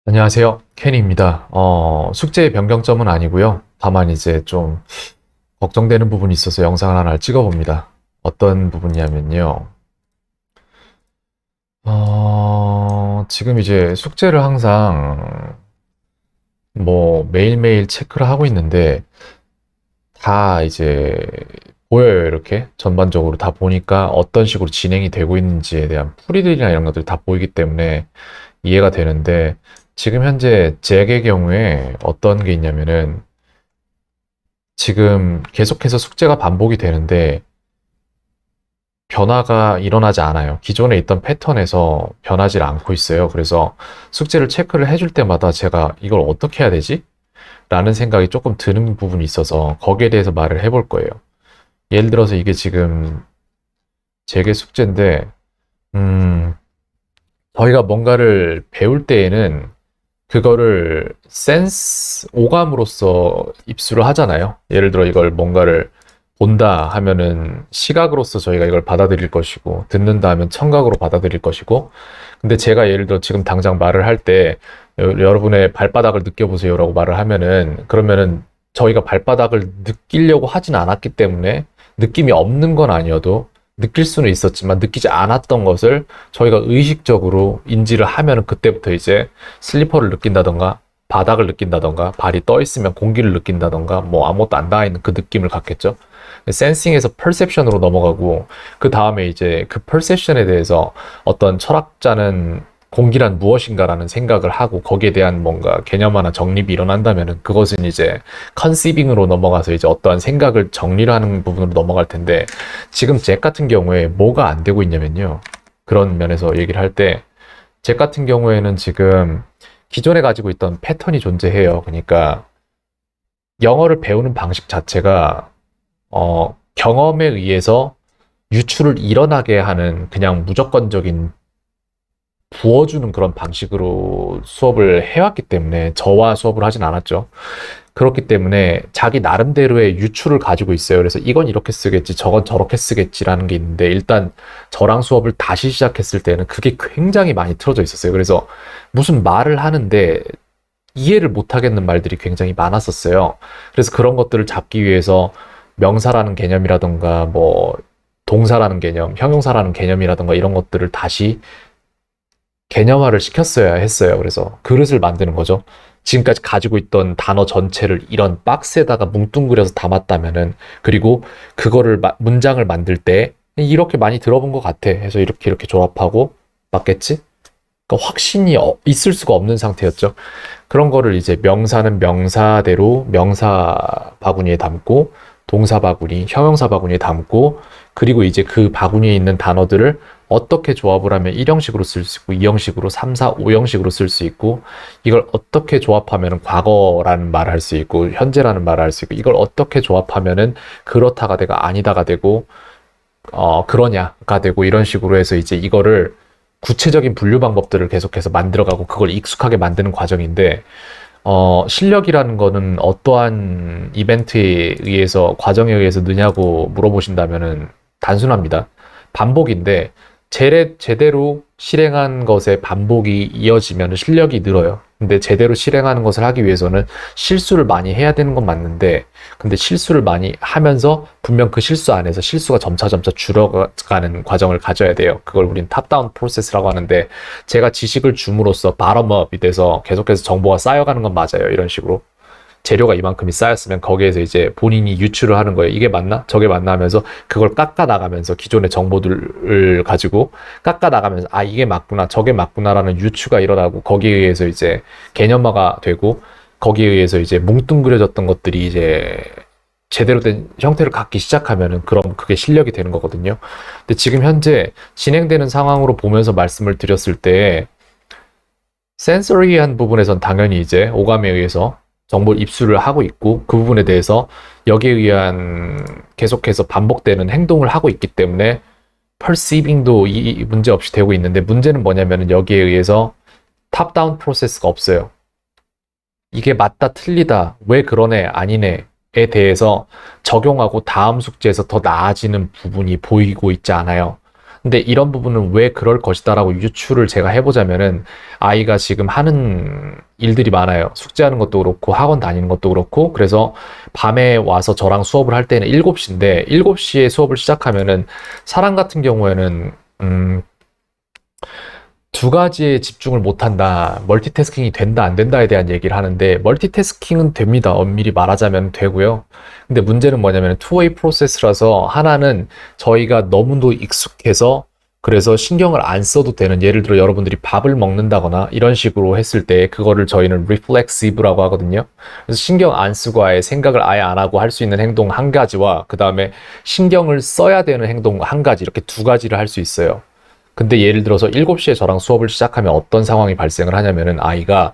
안녕하세요. 케니입니다. 숙제의 변경점은 아니고요. 다만 이제 좀 걱정되는 부분이 있어서 영상을 하나 찍어봅니다. 어떤 부분이냐면요. 지금 이제 숙제를 항상 뭐 매일매일 체크를 하고 있는데 다 이제 보여요. 이렇게 전반적으로 다 보니까 어떤 식으로 진행이 되고 있는지에 대한 풀이들이나 이런 것들이 다 보이기 때문에 이해가 되는데 지금 현재 잭의 경우에 어떤 게 있냐면은 지금 계속해서 숙제가 반복이 되는데 변화가 일어나지 않아요. 기존에 있던 패턴에서 변하지 않고 있어요. 그래서 숙제를 체크를 해줄 때마다 제가 이걸 어떻게 해야 되지? 라는 생각이 조금 드는 부분이 있어서 거기에 대해서 말을 해볼 거예요. 예를 들어서 이게 지금 잭의 숙제인데, 음, 저희가 뭔가를 배울 때에는 그거를 센스, 오감으로써 입수를 하잖아요. 예를 들어 이걸 뭔가를 본다 하면은 시각으로서 저희가 이걸 받아들일 것이고, 듣는다 하면 청각으로 받아들일 것이고, 근데 제가 예를 들어 지금 당장 말을 할 때 여러분의 발바닥을 느껴보세요라고 말을 하면은 그러면은 저희가 발바닥을 느끼려고 하진 않았기 때문에 느낌이 없는 건 아니어도 느낄 수는 있었지만 느끼지 않았던 것을 저희가 의식적으로 인지를 하면은 그때부터 이제 슬리퍼를 느낀다던가 바닥을 느낀다던가 발이 떠 있으면 공기를 느낀다던가 뭐 아무것도 안 닿아 있는 그 느낌을 갖겠죠. 센싱에서 퍼셉션으로 넘어가고 그 다음에 이제 그 퍼셉션에 대해서 어떤 철학자는 공기란 무엇인가라는 생각을 하고 거기에 대한 뭔가 개념 하나 정립이 일어난다면은 그것은 이제 컨시빙으로 넘어가서 이제 어떠한 생각을 정리를 하는 부분으로 넘어갈 텐데 지금 잭 같은 경우에 뭐가 안 되고 있냐면요. 그런 면에서 얘기를 할 때 잭 같은 경우에는 지금 기존에 가지고 있던 패턴이 존재해요. 그러니까 영어를 배우는 방식 자체가 경험에 의해서 유출을 일어나게 하는 그냥 무조건적인 부어주는 그런 방식으로 수업을 해왔기 때문에 저와 수업을 하진 않았죠. 그렇기 때문에 자기 나름대로의 유출을 가지고 있어요. 그래서 이건 이렇게 쓰겠지, 저건 저렇게 쓰겠지라는 게 있는데 일단 저랑 수업을 다시 시작했을 때는 그게 굉장히 많이 틀어져 있었어요. 그래서 무슨 말을 하는데 이해를 못하겠는 말들이 굉장히 많았었어요. 그래서 그런 것들을 잡기 위해서 명사라는 개념이라던가 뭐 동사라는 개념, 형용사라는 개념이라던가 이런 것들을 다시 개념화를 시켰어야 했어요. 그래서 그릇을 만드는 거죠. 지금까지 가지고 있던 단어 전체를 이런 박스에다가 뭉뚱그려서 담았다면은 그리고 그거를 문장을 만들 때 이렇게 많이 들어본 것 같아 해서 이렇게 조합하고 맞겠지? 그러니까 확신이 있을 수가 없는 상태였죠. 그런 거를 이제 명사는 명사대로 명사 바구니에 담고 동사 바구니, 형용사 바구니에 담고 그리고 이제 그 바구니에 있는 단어들을 어떻게 조합을 하면 1형식으로 쓸 수 있고 2형식으로 3, 4, 5형식으로 쓸 수 있고 이걸 어떻게 조합하면 과거라는 말을 할 수 있고 현재라는 말을 할 수 있고 이걸 어떻게 조합하면은 그렇다가 되고 아니다가 되고 그러냐가 되고 이런 식으로 해서 이제 이거를 구체적인 분류 방법들을 계속해서 만들어가고 그걸 익숙하게 만드는 과정인데 실력이라는 거는 어떠한 이벤트에 의해서 과정에 의해서 느냐고 물어보신다면은 단순합니다. 반복인데 제대로 실행한 것에 반복이 이어지면 실력이 늘어요. 근데 제대로 실행하는 것을 하기 위해서는 실수를 많이 해야 되는 건 맞는데 근데 실수를 많이 하면서 분명 그 실수 안에서 실수가 점차 줄어가는 과정을 가져야 돼요. 그걸 우린 탑다운 프로세스라고 하는데 제가 지식을 줌으로써 바텀업이 돼서 계속해서 정보가 쌓여가는 건 맞아요. 이런 식으로. 재료가 이만큼이 쌓였으면 거기에서 이제 본인이 유출을 하는 거예요. 이게 맞나? 저게 맞나 하면서 그걸 깎아 나가면서 기존의 정보들을 가지고 깎아 나가면서 아 이게 맞구나 저게 맞구나라는 유추가 일어나고 거기에 의해서 이제 개념화가 되고 거기에 의해서 이제 뭉뚱그려졌던 것들이 이제 제대로 된 형태를 갖기 시작하면은 그럼 그게 실력이 되는 거거든요. 근데 지금 현재 진행되는 상황으로 보면서 말씀을 드렸을 때 센서리한 부분에선 당연히 이제 오감에 의해서 정보 입수를 하고 있고 그 부분에 대해서 여기에 의한 계속해서 반복되는 행동을 하고 있기 때문에 perceiving도 이 문제 없이 되고 있는데 문제는 뭐냐면은 여기에 의해서 탑다운 프로세스가 없어요. 이게 맞다 틀리다 왜 그러네 아니네에 대해서 적용하고 다음 숙제에서 더 나아지는 부분이 보이고 있지 않아요. 근데 이런 부분은 왜 그럴 것이다라고 유추를 제가 해보자면은 아이가 지금 하는 일들이 많아요. 숙제하는 것도 그렇고 학원 다니는 것도 그렇고 그래서 밤에 와서 저랑 수업을 할 때는 7시인데 7시에 수업을 시작하면은 사람 같은 경우에는 두 가지에 집중을 못한다. 멀티태스킹이 된다, 안 된다에 대한 얘기를 하는데, 멀티태스킹은 됩니다. 엄밀히 말하자면 되고요. 근데 문제는 뭐냐면, 투웨이 프로세스라서 하나는 저희가 너무도 익숙해서, 그래서 신경을 안 써도 되는, 예를 들어 여러분들이 밥을 먹는다거나 이런 식으로 했을 때, 그거를 저희는 reflexive라고 하거든요. 그래서 신경 안 쓰고 아예 생각을 아예 안 하고 할 수 있는 행동 한 가지와, 그 다음에 신경을 써야 되는 행동 한 가지, 이렇게 두 가지를 할 수 있어요. 근데 예를 들어서 7시에 저랑 수업을 시작하면 어떤 상황이 발생을 하냐면은 아이가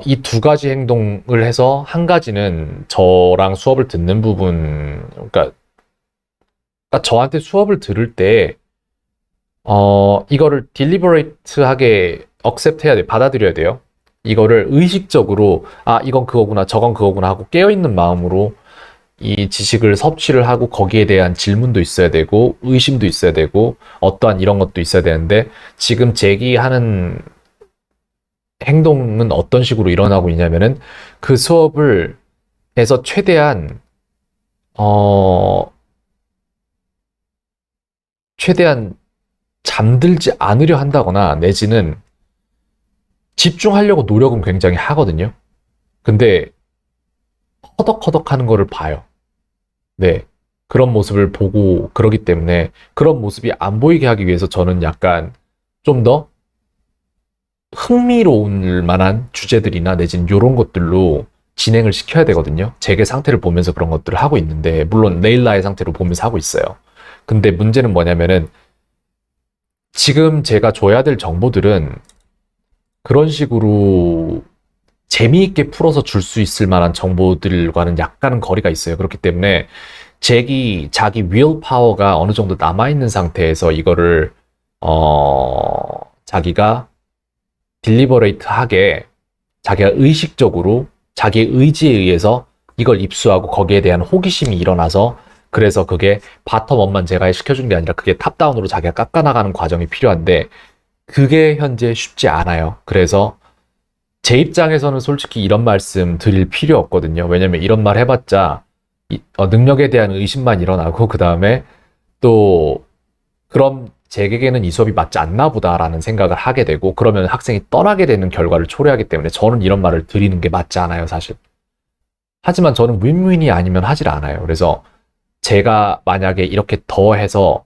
이 두 가지 행동을 해서 한 가지는 저랑 수업을 듣는 부분, 그러니까 저한테 수업을 들을 때 이거를 딜리버레이트하게 억셉트 해야 돼, 받아들여야 돼요. 이거를 의식적으로 아 이건 그거구나 저건 그거구나 하고 깨어있는 마음으로 이 지식을 섭취를 하고 거기에 대한 질문도 있어야 되고 의심도 있어야 되고 어떠한 이런 것도 있어야 되는데 지금 제기하는 행동은 어떤 식으로 일어나고 있냐면은 그 수업을 해서 어 최대한 잠들지 않으려 한다거나 내지는 집중하려고 노력은 굉장히 하거든요. 근데 허덕허덕 하는 거를 봐요. 네. 그런 모습을 보고 그러기 때문에 그런 모습이 안 보이게 하기 위해서 저는 약간 좀 더 흥미로울 만한 주제들이나 내지는 이런 것들로 진행을 시켜야 되거든요. 제게 상태를 보면서 그런 것들을 하고 있는데, 물론 레일라의 상태로 보면서 하고 있어요. 근데 문제는 뭐냐면은 지금 제가 줘야 될 정보들은 그런 식으로 재미있게 풀어서 줄 수 있을 만한 정보들과는 약간은 거리가 있어요. 그렇기 때문에 자기 윌 파워가 어느 정도 남아있는 상태에서 이거를 자기가 딜리버레이트하게 자기가 의식적으로 자기의 의지에 의해서 이걸 입수하고 거기에 대한 호기심이 일어나서 그래서 그게 바텀업만 제가 시켜준 게 아니라 그게 탑다운으로 자기가 깎아나가는 과정이 필요한데 그게 현재 쉽지 않아요. 그래서 제 입장에서는 솔직히 이런 말씀 드릴 필요 없거든요. 왜냐면 이런 말 해봤자 능력에 대한 의심만 일어나고 그 다음에 또 그럼 제게는 이 수업이 맞지 않나 보다라는 생각을 하게 되고 그러면 학생이 떠나게 되는 결과를 초래하기 때문에 저는 이런 말을 드리는 게 맞지 않아요, 사실. 하지만 저는 윈윈이 아니면 하질 않아요. 그래서 제가 만약에 이렇게 더 해서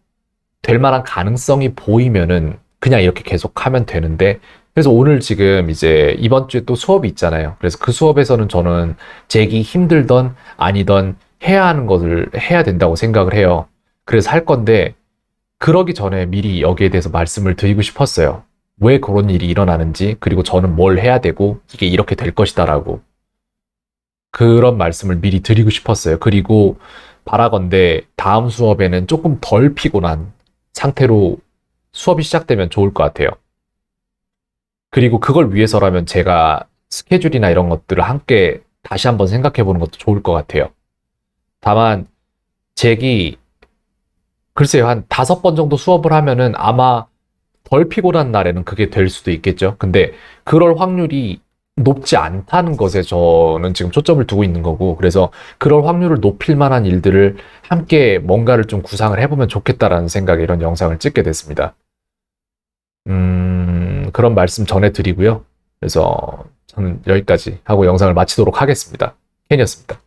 될 만한 가능성이 보이면은 그냥 이렇게 계속 하면 되는데 그래서 오늘 지금 이제 이번 주에 또 수업이 있잖아요. 그래서 그 수업에서는 저는 제기 힘들던 아니던 해야 하는 것을 해야 된다고 생각을 해요. 그래서 할 건데 그러기 전에 미리 여기에 대해서 말씀을 드리고 싶었어요. 왜 그런 일이 일어나는지, 그리고 저는 뭘 해야 되고, 이게 이렇게 될 것이다라고. 그런 말씀을 미리 드리고 싶었어요. 그리고 바라건대 다음 수업에는 조금 덜 피곤한 상태로 수업이 시작되면 좋을 것 같아요. 그리고 그걸 위해서라면 제가 스케줄이나 이런 것들을 함께 다시 한번 생각해 보는 것도 좋을 것 같아요. 다만, 잭이 글쎄요, 한 5번 정도 수업을 하면은 아마 덜 피곤한 날에는 그게 될 수도 있겠죠. 근데 그럴 확률이 높지 않다는 것에 저는 지금 초점을 두고 있는 거고, 그래서 그럴 확률을 높일 만한 일들을 함께 뭔가를 좀 구상을 해보면 좋겠다라는 생각에 이런 영상을 찍게 됐습니다. 그런 말씀 전해드리고요. 그래서 저는 여기까지 하고 영상을 마치도록 하겠습니다. 켄이었습니다.